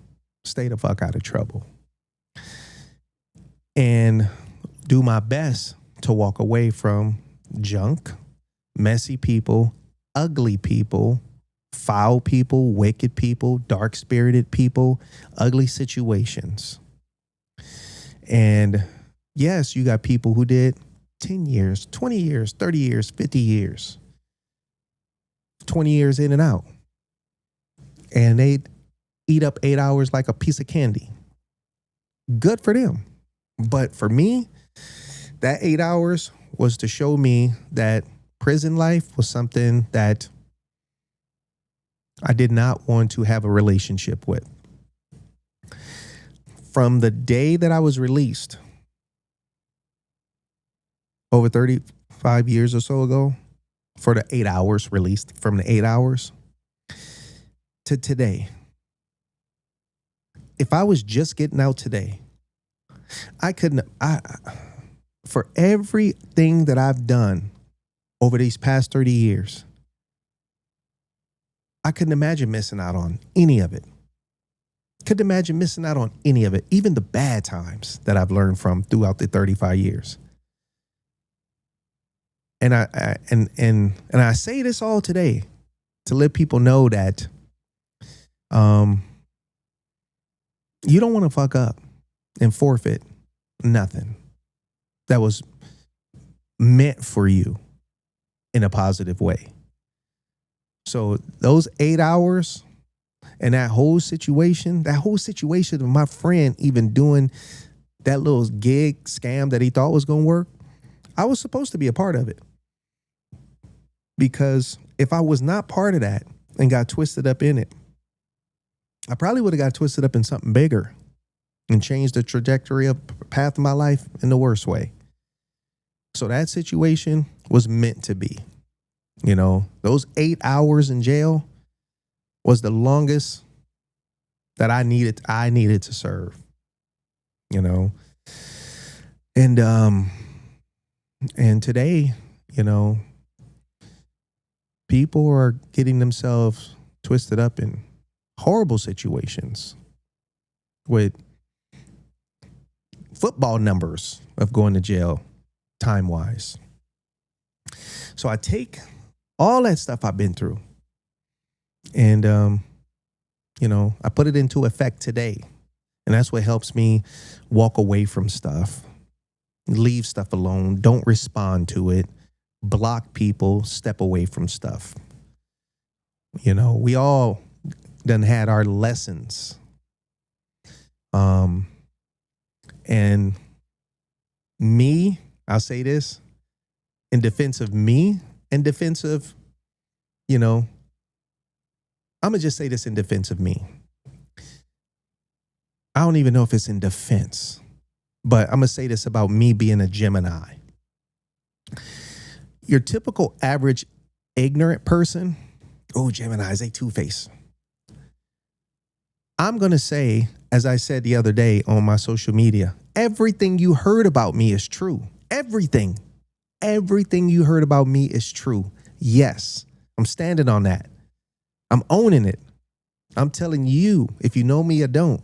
Speaker 3: stay the fuck out of trouble and do my best to walk away from junk, messy people, ugly people, foul people, wicked people, dark-spirited people, ugly situations. And yes, you got people who did 10 years, 20 years, 30 years, 50 years, 20 years in and out. And they eat up 8 hours like a piece of candy. Good for them. But for me, that 8 hours was to show me that prison life was something that I did not want to have a relationship with. From the day that I was released, over 35 years or so ago, for the 8 hours released, from the 8 hours to today, if I was just getting out today, I couldn't, for everything that I've done over these past 30 years, I couldn't imagine missing out on any of it. Couldn't imagine missing out on any of it, even the bad times that I've learned from throughout the 35 years. And I say this all today to let people know that you don't want to fuck up and forfeit nothing that was meant for you in a positive way. So those 8 hours and that whole situation of my friend even doing that little gig scam that he thought was going to work, I was supposed to be a part of it. Because if I was not part of that and got twisted up in it, I probably would have got twisted up in something bigger and changed the trajectory of path of my life in the worst way. So that situation was meant to be. You know, those 8 hours in jail was the longest that I needed to serve. You know. And today, you know, people are getting themselves twisted up in horrible situations with football numbers of going to jail time-wise. So I take all that stuff I've been through and, you know, I put it into effect today. And that's what helps me walk away from stuff, leave stuff alone, don't respond to it, block people, step away from stuff. You know, we all done had our lessons. And me, I'll say this, in defense of me, in defense of, you know, I'm going to just say this in defense of me. I don't even know if it's in defense, but I'm going to say this about me being a Gemini. Your typical average ignorant person, oh, Geminis, they two-faced. I'm going to say, as I said the other day on my social media, everything you heard about me is true. Everything. Everything you heard about me is true. Yes, I'm standing on that. I'm owning it. I'm telling you, if you know me or don't,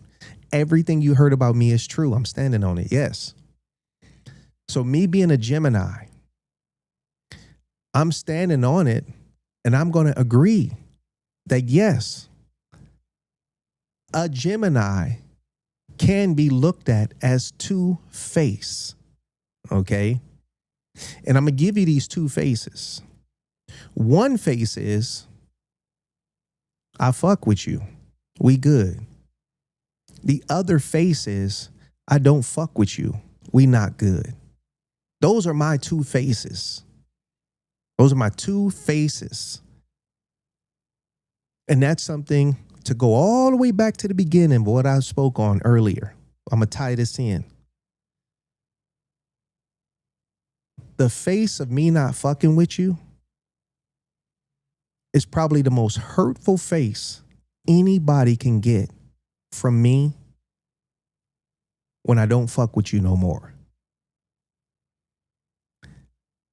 Speaker 3: everything you heard about me is true. I'm standing on it. Yes. So me being a Gemini, I'm standing on it, and I'm going to agree that yes, a Gemini can be looked at as two-faced. Okay? And I'm going to give you these two faces. One face is, I fuck with you. We good. The other face is, I don't fuck with you. We not good. Those are my two faces. Those are my two faces. And that's something to go all the way back to the beginning of what I spoke on earlier. I'm going to tie this in. The face of me not fucking with you is probably the most hurtful face anybody can get from me when I don't fuck with you no more.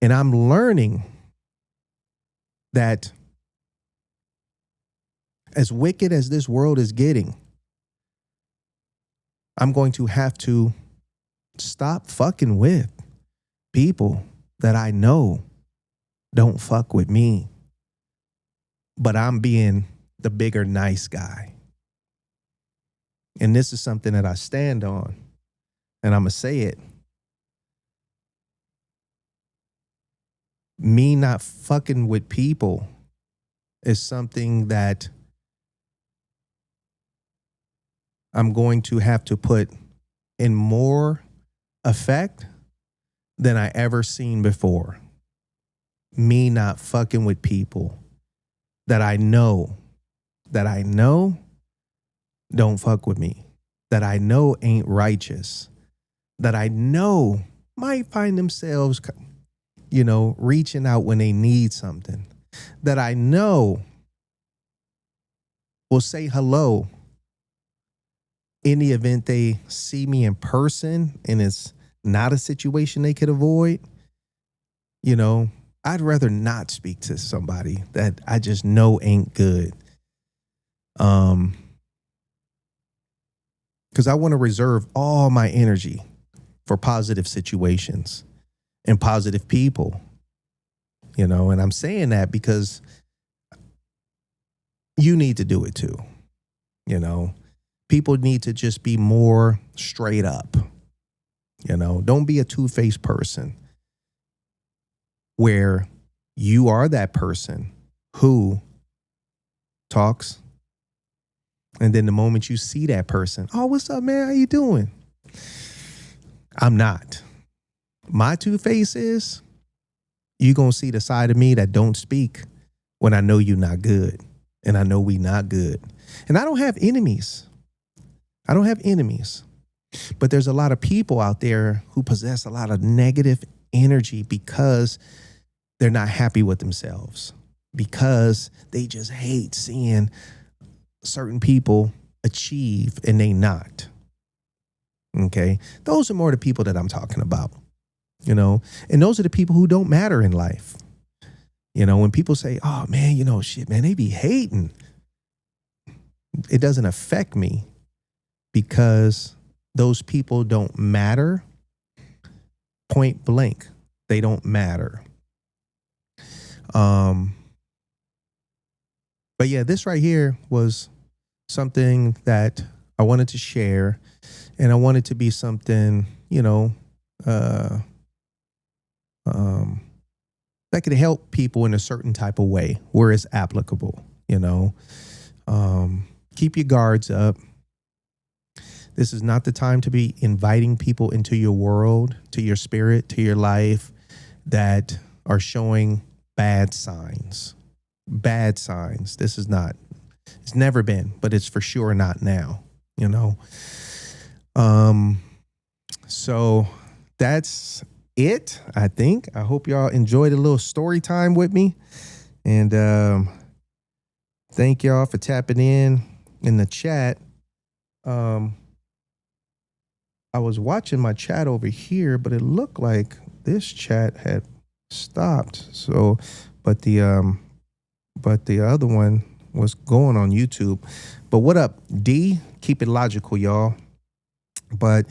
Speaker 3: And I'm learning that as wicked as this world is getting, I'm going to have to stop fucking with people that I know don't fuck with me. But I'm being the bigger nice guy. And this is something that I stand on. And I'm going to say it. Me not fucking with people is something that I'm going to have to put and more effect than I ever seen before. Me not fucking with people that I know don't fuck with me, that I know ain't righteous, that I know might find themselves, reaching out when they need something, that I know will say hello in the event they see me in person and it's not a situation they could avoid. I'd rather not speak to somebody that I just know ain't good. Because I want to reserve all my energy for positive situations and positive people, and I'm saying that because you need to do it too. People need to just be more straight up. Don't be a two-faced person where you are that person who talks, and then the moment you see that person, oh, what's up, man? How you doing? I'm not. My two-face is, you going to see the side of me that don't speak when I know you not good. And I know we not good. And I don't have enemies. But there's a lot of people out there who possess a lot of negative energy because they're not happy with themselves, because they just hate seeing certain people achieve and they not. Okay. Those are more the people that I'm talking about, and those are the people who don't matter in life. When people say, oh man, shit, man, they be hating. It doesn't affect me because those people don't matter. Point blank. They don't matter. But yeah, this right here was something that I wanted to share, and I wanted to be something, that could help people in a certain type of way where it's applicable. Keep your guards up. This is not the time to be inviting people into your world, to your spirit, to your life that are showing bad signs. This is not, it's never been, but it's for sure not now, So that's it, I think. I hope y'all enjoyed a little story time with me. And thank y'all for tapping in the chat. I was watching my chat over here, but it looked like this chat had stopped. So, but the other one was going on YouTube. But what up, D? Keep it logical, y'all. But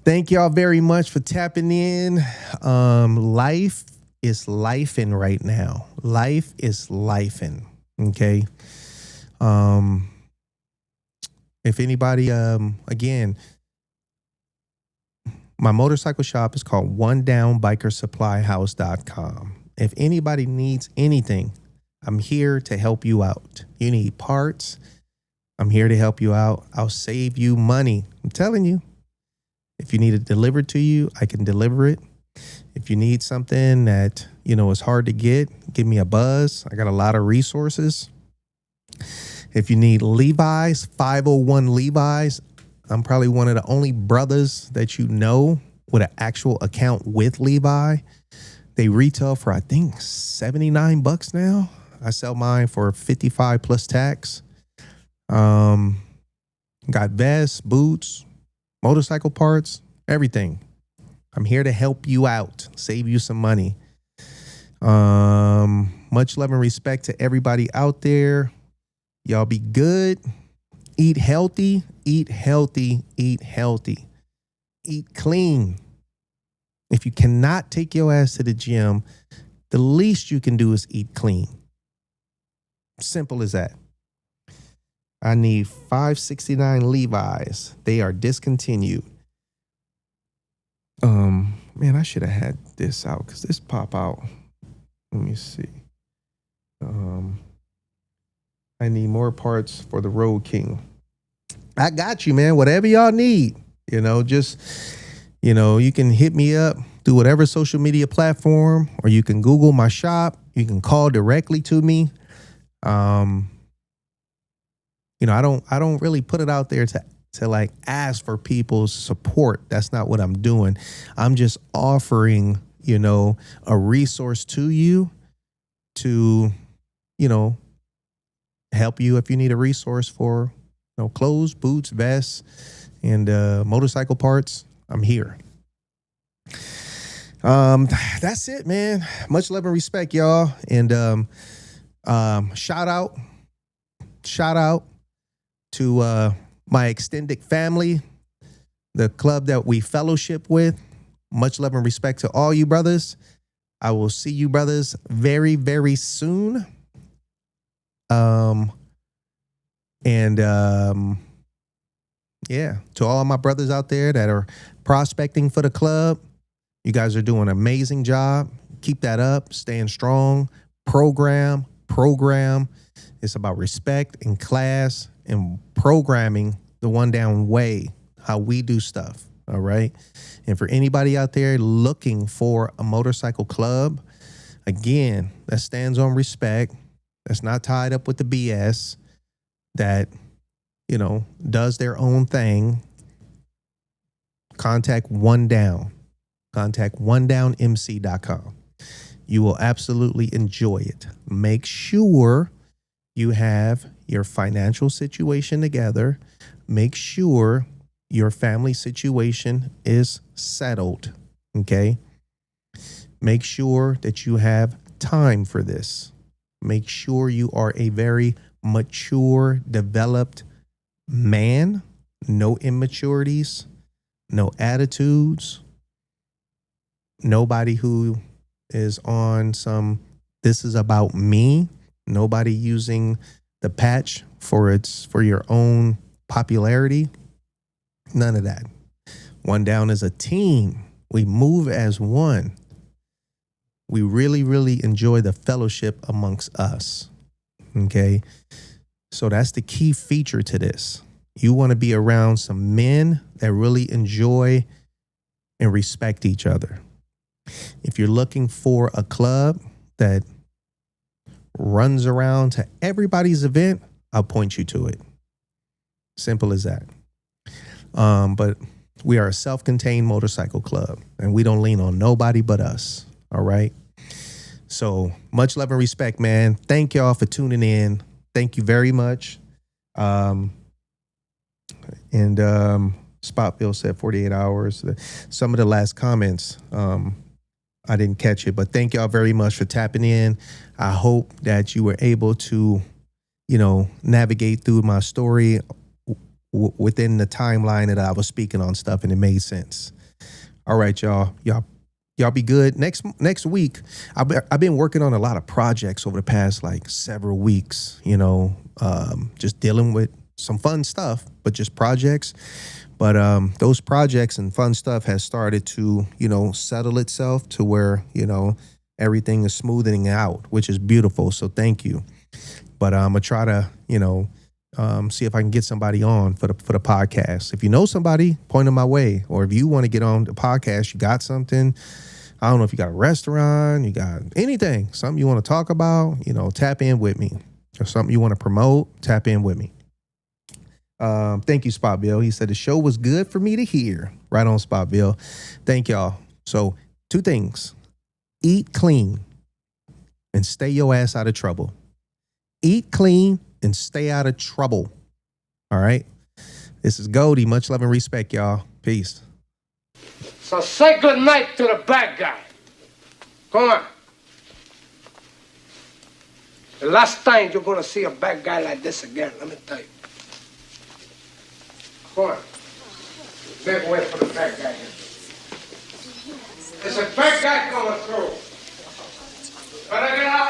Speaker 3: thank y'all very much for tapping in. Life is lifing right now. Life is lifing. Okay. If anybody, again, my motorcycle shop is called onedownbikersupplyhouse.com. If anybody needs anything, I'm here to help you out. You need parts, I'm here to help you out. I'll save you money. I'm telling you. If you need it delivered to you, I can deliver it. If you need something that, is hard to get, give me a buzz. I got a lot of resources. If you need Levi's, 501 Levi's, I'm probably one of the only brothers that with an actual account with Levi. They retail for, I think, $79 now. I sell mine for 55 plus tax. Got vests, boots, motorcycle parts, everything. I'm here to help you out, save you some money. Much love and respect to everybody out there. Y'all be good. Eat healthy, eat healthy, eat healthy. Eat clean. If you cannot take your ass to the gym, the least you can do is eat clean. Simple as that. I need 569 Levi's. They are discontinued. Man, I should have had this out because this pop out. Let me see. I need more parts for the Road King. I got you, man. Whatever y'all need. Just, you can hit me up through whatever social media platform, or you can Google my shop. You can call directly to me. I don't really put it out there to like ask for people's support. That's not what I'm doing. I'm just offering, a resource to you to, help you if you need a resource for, clothes, boots, vests, and motorcycle parts. I'm here. That's it, man. Much love and respect, y'all. And shout out to my extended family, the club that we fellowship with. Much love and respect to all you brothers. I will see you brothers very, very soon. Yeah, to all my brothers out there that are prospecting for the club, you guys are doing an amazing job. Keep that up, staying strong. Program. It's about respect and class and programming the one down way, how we do stuff. All right. And for anybody out there looking for a motorcycle club, again, that stands on respect. That's not tied up with the BS that, does their own thing. Contact One Down. Contact onedownmc.com. You will absolutely enjoy it. Make sure you have your financial situation together. Make sure your family situation is settled. Okay. Make sure that you have time for this. Make sure you are a very mature, developed man. No immaturities, no attitudes. Nobody who is on some, this is about me. Nobody using the patch for your own popularity. None of that. One Down is a team. We move as one. We really, really enjoy the fellowship amongst us. Okay. So that's the key feature to this. You want to be around some men that really enjoy and respect each other. If you're looking for a club that runs around to everybody's event, I'll point you to it. Simple as that. But we are a self-contained motorcycle club, and we don't lean on nobody but us. All right. So much love and respect, man. Thank y'all for tuning in. Thank you very much. Spotville said 48 hours. Some of the last comments, I didn't catch it, but thank y'all very much for tapping in. I hope that you were able to, navigate through my story within the timeline that I was speaking on stuff, and it made sense. All right, y'all be good. Next week, I've been working on a lot of projects over the past several weeks, just dealing with some fun stuff, but just projects. But those projects and fun stuff has started to, settle itself to where, everything is smoothing out, which is beautiful. So thank you. But I'm going to try to, see if I can get somebody on for the podcast. If you know somebody, point them my way. Or if you want to get on the podcast, you got something. I don't know if you got a restaurant, you got anything, something you want to talk about, tap in with me. Or something you want to promote, tap in with me. Thank you, Spotville. He said the show was good for me to hear. Right on, Spotville. Thank y'all. So 2 things. Eat clean and stay your ass out of trouble. Eat clean and stay out of trouble. All right. This is Goldie. Much love and respect, y'all. Peace.
Speaker 5: So say good night to the bad guy. Come on. The last time you're going to see a bad guy like this again, let me tell you. Come on. Make way for the bad guy here. There's a bad guy coming through. Better get out